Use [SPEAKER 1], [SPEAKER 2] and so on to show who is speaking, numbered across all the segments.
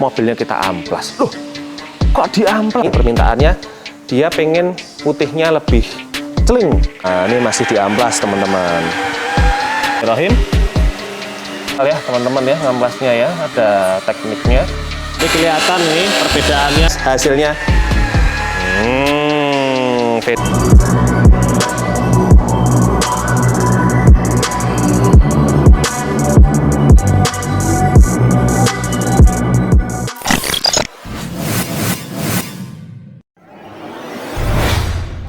[SPEAKER 1] mobilnya kita amplas. Loh, kok diamplas? Permintaannya dia pengen putihnya lebih celing. Nah, ini masih diamplas teman-teman. Bismillahirrahmanirrahim. Ya teman-teman ya, ngamplasnya ya, ada tekniknya. Ini kelihatan nih perbedaannya hasilnya.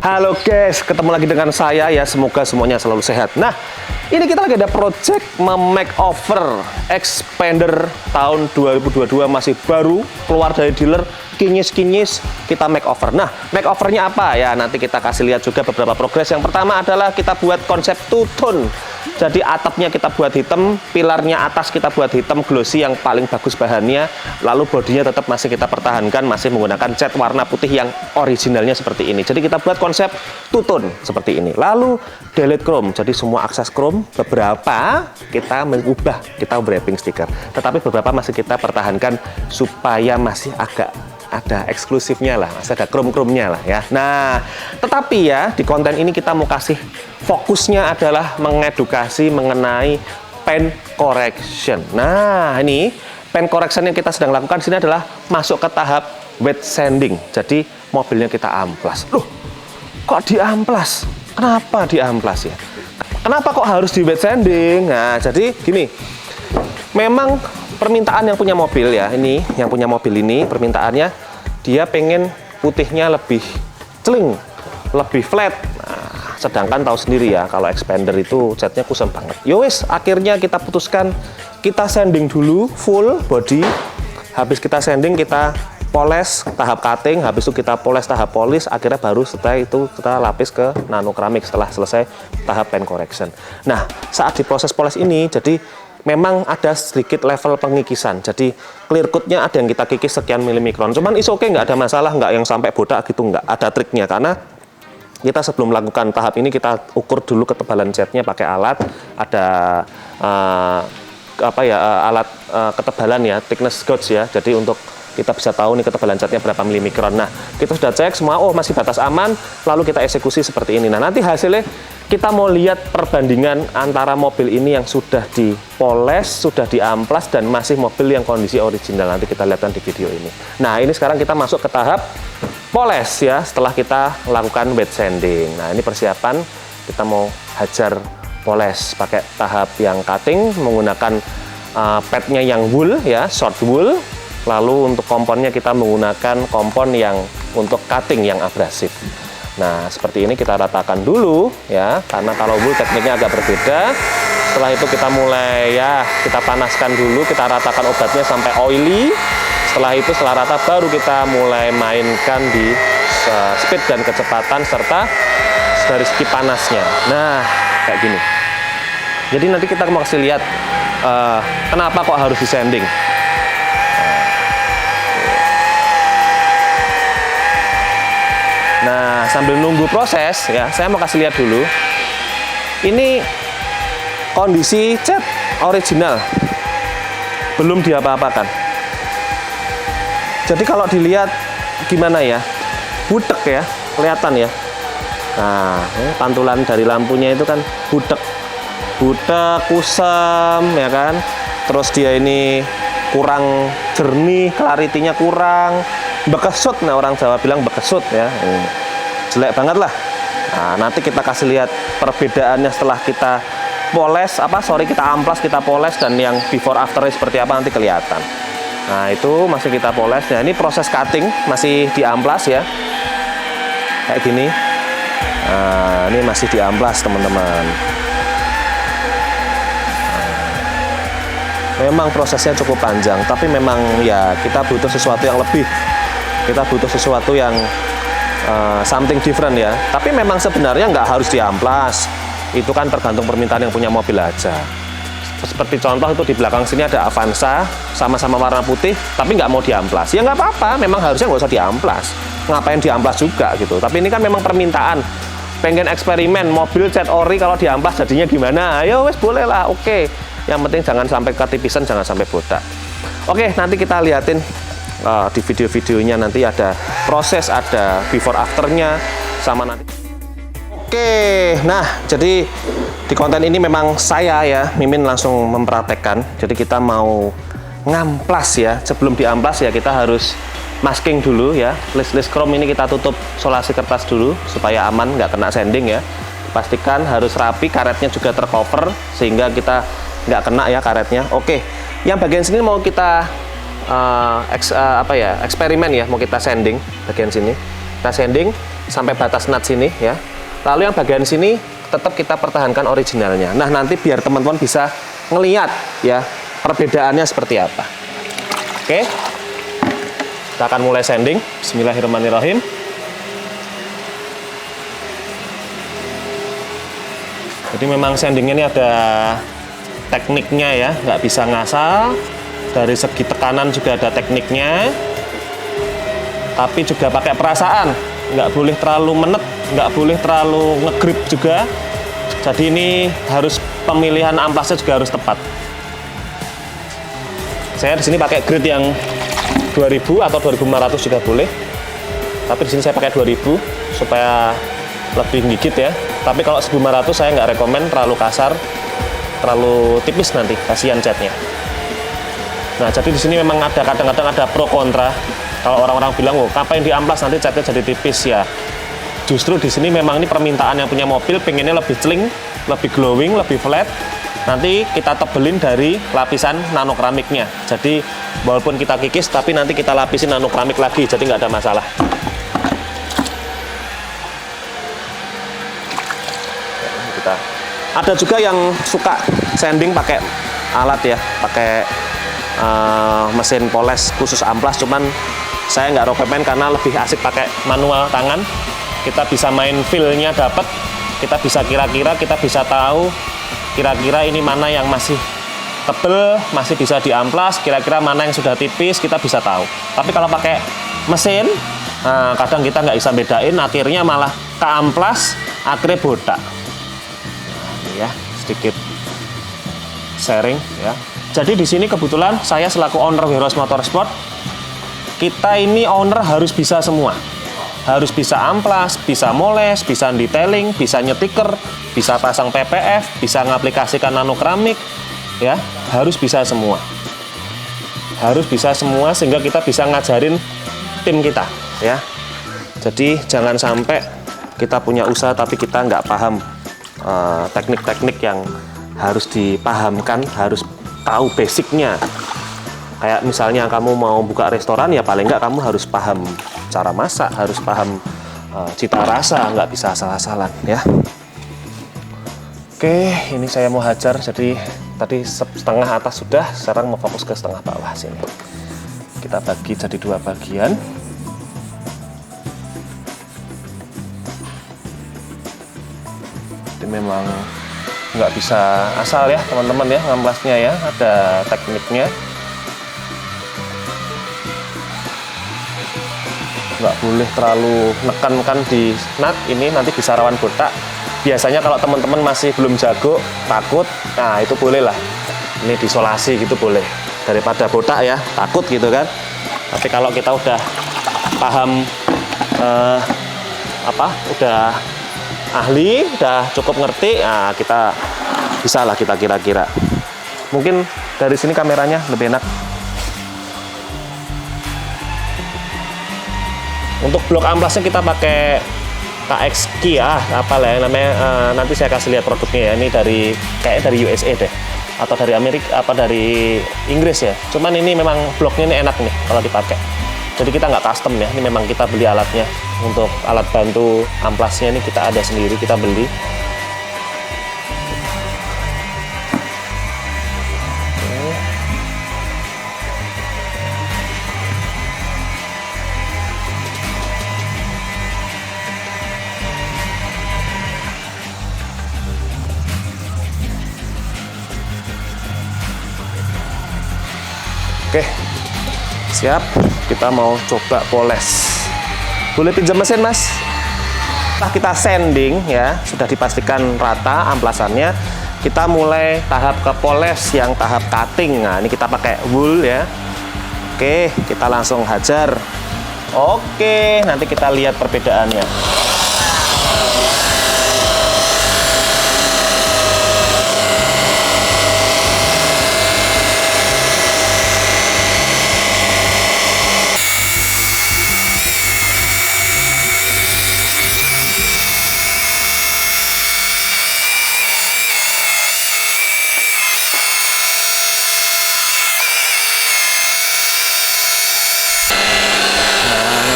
[SPEAKER 1] Halo guys, ketemu lagi dengan saya ya, semoga semuanya selalu sehat. Nah, ini kita lagi ada project makeover Xpander tahun 2022, masih baru keluar dari dealer, kinyis-kinyis, kita makeover. Nah, makeovernya apa ya? Nanti kita kasih lihat juga beberapa progres. Yang pertama adalah kita buat konsep two-tone. Jadi atapnya kita buat hitam, pilarnya atas kita buat hitam glossy yang paling bagus bahannya. Lalu bodinya tetap masih kita pertahankan, masih menggunakan cat warna putih yang originalnya seperti ini. Jadi kita buat konsep two-tone seperti ini. Lalu delete chrome, jadi semua akses chrome, beberapa kita mengubah, kita wrapping stiker. Tetapi beberapa masih kita pertahankan supaya masih agak ada eksklusifnya lah, masih ada chrome-chrome-nya lah ya. Nah, tetapi ya di konten ini kita mau kasih fokusnya adalah mengedukasi mengenai paint correction. Nah, ini paint correction yang kita sedang lakukan di sini adalah masuk ke tahap wet sanding. Jadi mobilnya kita amplas. Loh, kok diamplas? Kenapa diamplas ya? Kenapa kok harus di wet sanding? Nah, jadi gini. Memang permintaan yang punya mobil ya, ini yang punya mobil ini permintaannya dia pengen putihnya lebih celing, lebih flat. Nah, sedangkan tahu sendiri ya kalau Xpander itu catnya kusam banget. Yowes, akhirnya kita putuskan kita sanding dulu full body. Habis kita sanding kita poles tahap cutting, habis itu kita poles tahap polish, akhirnya baru setelah itu kita lapis ke nano keramik setelah selesai tahap paint correction. Nah, saat di proses poles ini jadi memang ada sedikit level pengikisan, jadi clear coat-nya ada yang kita kikis sekian milimikron, cuman is oke, nggak ada masalah, nggak yang sampai bodak gitu, nggak ada triknya, karena kita sebelum melakukan tahap ini kita ukur dulu ketebalan catnya pakai alat, ada alat ketebalan ya, thickness gauge ya, jadi untuk kita bisa tahu nih ketebalan catnya berapa milimikron. Nah, kita sudah cek semua, oh masih batas aman, lalu kita eksekusi seperti ini. Nah, nanti hasilnya kita mau lihat perbandingan antara mobil ini yang sudah dipoles, sudah diamplas, dan masih mobil yang kondisi original. Nanti kita lihatkan di video ini. Nah, ini sekarang kita masuk ke tahap poles ya, setelah kita lakukan wet sanding. Nah, ini persiapan kita mau hajar poles pakai tahap yang cutting, menggunakan padnya yang wool ya, short wool. Lalu untuk komponnya kita menggunakan kompon yang untuk cutting yang abrasif. Nah, seperti ini kita ratakan dulu ya, karena kalau wool tekniknya agak berbeda. Setelah itu kita mulai ya, kita panaskan dulu, kita ratakan obatnya sampai oily. Setelah itu setelah rata baru kita mulai mainkan di speed dan kecepatan serta dari segi panasnya. Nah, kayak gini. Jadi nanti kita mau kasih lihat kenapa kok harus di sanding. Nah, sambil nunggu proses ya, saya mau kasih lihat dulu. Ini kondisi cat original, belum diapa-apakan. Jadi kalau dilihat gimana ya, budek ya, kelihatan ya. Nah, pantulan dari lampunya itu kan budek, kusam ya kan. Terus dia ini kurang jernih, clarity-nya kurang. Bekesut, nah orang Jawa bilang bekesut ya, jelek banget lah. Nah, nanti kita kasih lihat perbedaannya setelah kita poles, kita amplas, kita poles, dan yang before after seperti apa nanti kelihatan. Nah, itu masih kita poles. Nah, ini proses cutting masih diamplas ya, kayak gini. Nah, ini masih diamplas teman-teman. Memang prosesnya cukup panjang, tapi memang ya kita butuh sesuatu yang lebih. Kita butuh sesuatu yang something different ya. Tapi memang sebenarnya nggak harus diamplas. Itu kan tergantung permintaan yang punya mobil aja. Seperti contoh itu di belakang sini ada Avanza, sama-sama warna putih, tapi nggak mau diamplas. Ya nggak apa-apa, memang harusnya nggak usah diamplas. Ngapain diamplas juga gitu. Tapi ini kan memang permintaan. Pengen eksperimen, mobil cat ori kalau diamplas jadinya gimana? Ayo wes boleh lah, oke. Yang penting jangan sampai ketipisan, jangan sampai bodak. Oke, nanti kita liatin di video-videonya, nanti ada proses, ada before afternya, sama nanti. Oke, nah jadi di konten ini memang saya ya, Mimin langsung mempraktekkan. Jadi kita mau ngamplas ya, sebelum diamplas ya kita harus masking dulu ya. List chrome ini kita tutup solasi kertas dulu supaya aman, nggak kena sanding ya. Pastikan harus rapi, karetnya juga tercover sehingga kita nggak kena ya karetnya. Oke, yang bagian sini mau kita eksperimen ya, mau kita sanding bagian sini. Kita sanding sampai batas nut sini ya. Lalu yang bagian sini tetap kita pertahankan originalnya. Nah, nanti biar teman-teman bisa ngelihat ya perbedaannya seperti apa. Oke. Kita akan mulai sanding. Bismillahirrahmanirrahim. Jadi memang sandingnya ini ada tekniknya ya, nggak bisa ngasal. Dari segi tekanan juga ada tekniknya, tapi juga pakai perasaan, nggak boleh terlalu menet, nggak boleh terlalu ngegrip juga. Jadi ini harus pemilihan amplasnya juga harus tepat. Saya di sini pakai grade yang 2000 atau 2500 juga boleh, tapi di sini saya pakai 2000 supaya lebih gigit ya. Tapi kalau 1500 saya nggak rekomen, terlalu kasar, terlalu tipis nanti, kasihan catnya. Nah, jadi di sini memang ada kadang-kadang ada pro kontra. Kalau orang-orang bilang, "Oh, ngapain diamplas nanti catnya jadi tipis ya?" Justru di sini memang ini permintaan yang punya mobil, pengennya lebih celing, lebih glowing, lebih flat. Nanti kita tebelin dari lapisan nanokeramiknya. Jadi walaupun kita kikis, tapi nanti kita lapisin nanokeramik lagi, jadi nggak ada masalah. Ada juga yang suka sanding pakai alat ya, pakai mesin poles khusus amplas, cuman saya nggak rekomen karena lebih asik pakai manual tangan. Kita bisa main feel-nya dapat, kita bisa kira-kira, kita bisa tahu kira-kira ini mana yang masih tebel, masih bisa diamplas, kira-kira mana yang sudah tipis, kita bisa tahu. Tapi kalau pakai mesin, kadang kita nggak bisa bedain, akhirnya malah keamplas, akhirnya botak. Ya, sedikit sharing ya. Jadi di sini kebetulan saya selaku owner Wheros Motorsport, kita ini owner harus bisa semua. Harus bisa amplas, bisa moles, bisa detailing, bisa nyetiker, bisa pasang PPF, bisa ngaplikasikan nanokeramik ya, harus bisa semua. Harus bisa semua sehingga kita bisa ngajarin tim kita ya. Jadi jangan sampai kita punya usaha tapi kita nggak paham teknik-teknik yang harus dipahamkan, harus tahu basicnya. Kayak misalnya kamu mau buka restoran ya paling nggak kamu harus paham cara masak, harus paham cita rasa, nggak bisa asal-asalan ya. Oke, ini saya mau hajar, jadi tadi setengah atas sudah, sekarang mau fokus ke setengah bawah sini. Kita bagi jadi dua bagian. Jadi memang nggak bisa asal ya teman-teman ya, ngamplasnya ya, ada tekniknya. Nggak boleh terlalu nekan di nut, ini nanti bisa rawan botak. Biasanya kalau teman-teman masih belum jago, takut, nah itu boleh lah, ini disolasi gitu boleh, daripada botak ya, takut gitu kan. Tapi kalau kita udah paham udah ahli, udah cukup ngerti, nah kita bisa lah kita kira-kira. Mungkin dari sini kameranya lebih enak. Untuk blok amplasnya kita pakai KX Kia, apa lah yang namanya, nanti saya kasih lihat produknya ya. Ini kayak dari USA deh, atau dari Amerika, apa dari Inggris ya. Cuman ini memang bloknya ini enak nih kalau dipakai. Jadi kita nggak custom ya, ini memang kita beli alatnya. Untuk alat bantu amplasnya ini kita ada sendiri, kita beli. Oke, siap. Kita mau coba poles. Boleh pinjam mesin, Mas? Setelah kita sanding ya, sudah dipastikan rata amplasannya. Kita mulai tahap ke poles yang tahap cutting. Nah, ini kita pakai wool ya. Oke, kita langsung hajar. Oke, nanti kita lihat perbedaannya.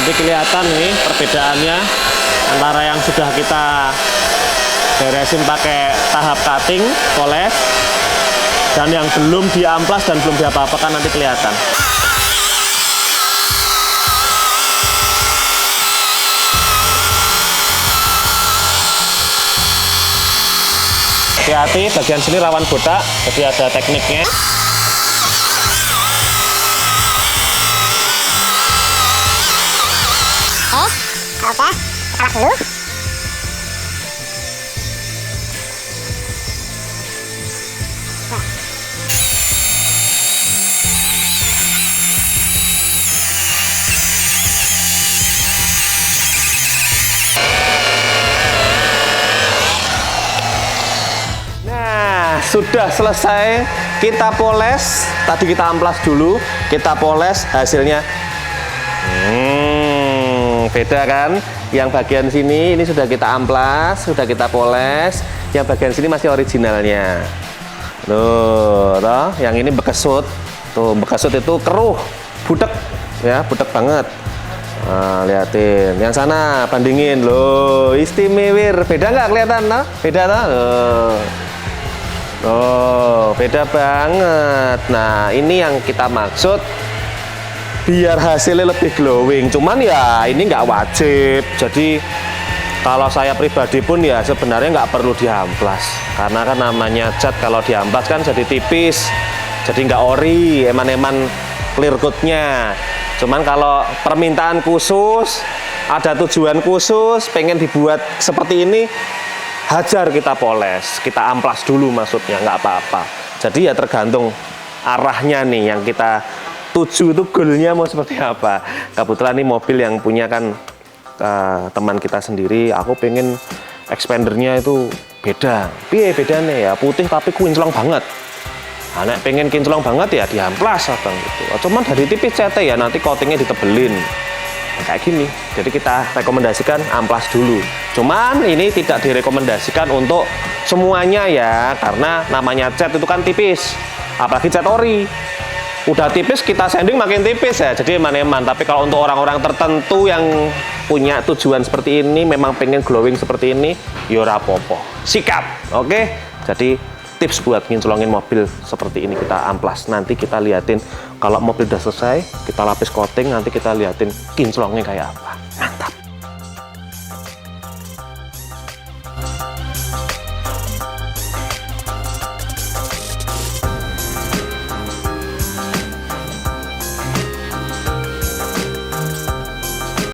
[SPEAKER 1] Nanti kelihatan nih perbedaannya antara yang sudah kita beresin pakai tahap cutting, poles, dan yang belum diamplas dan belum diapa-apakan, nanti kelihatan. Hati-hati, bagian sini rawan botak, jadi ada tekniknya.
[SPEAKER 2] Oke, salah dulu.
[SPEAKER 1] Nah, sudah selesai. Kita poles. Tadi kita amplas dulu, kita poles, hasilnya beda kan? Yang bagian sini ini sudah kita amplas, sudah kita poles. Yang bagian sini masih originalnya. Tuh, toh, yang ini bekesut. Tuh, bekesut itu keruh, budek ya, budek banget. Nah, liatin. Yang sana bandingin loh, istimewir. Beda nggak kelihatan, nah? Beda toh? Oh, beda banget. Nah, ini yang kita maksud biar hasilnya lebih glowing. Cuman ya ini nggak wajib. Jadi kalau saya pribadi pun ya sebenarnya nggak perlu diamplas. Karena kan namanya cat, kalau diamplas kan jadi tipis. Jadi nggak ori, eman-eman clear coat-nya. Cuman kalau permintaan khusus, ada tujuan khusus, pengen dibuat seperti ini, hajar kita poles, kita amplas dulu maksudnya, nggak apa-apa. Jadi ya tergantung arahnya nih yang kita tuju, itu goalnya mau seperti apa. Kebetulan ini mobil yang punya kan teman kita sendiri. Aku pengen expandernya itu beda. Piye bedanya ya, putih tapi kinclong banget. Nah, nek pengen kinclong banget ya diamplas abang gitu. Cuman dari tipis CT ya nanti coatingnya ditebelin. Nah, kayak gini. Jadi kita rekomendasikan amplas dulu. Cuman ini tidak direkomendasikan untuk semuanya ya, karena namanya cat itu kan tipis. Apalagi cat ori. Udah tipis kita sanding makin tipis ya, jadi eman-eman. Tapi kalau untuk orang-orang tertentu yang punya tujuan seperti ini, memang pengen glowing seperti ini, yora popo, sikat. Oke, jadi tips buat ngincolongin mobil seperti ini kita amplas. Nanti kita liatin kalau mobil udah selesai, kita lapis coating, nanti kita liatin kinclongnya kayak apa.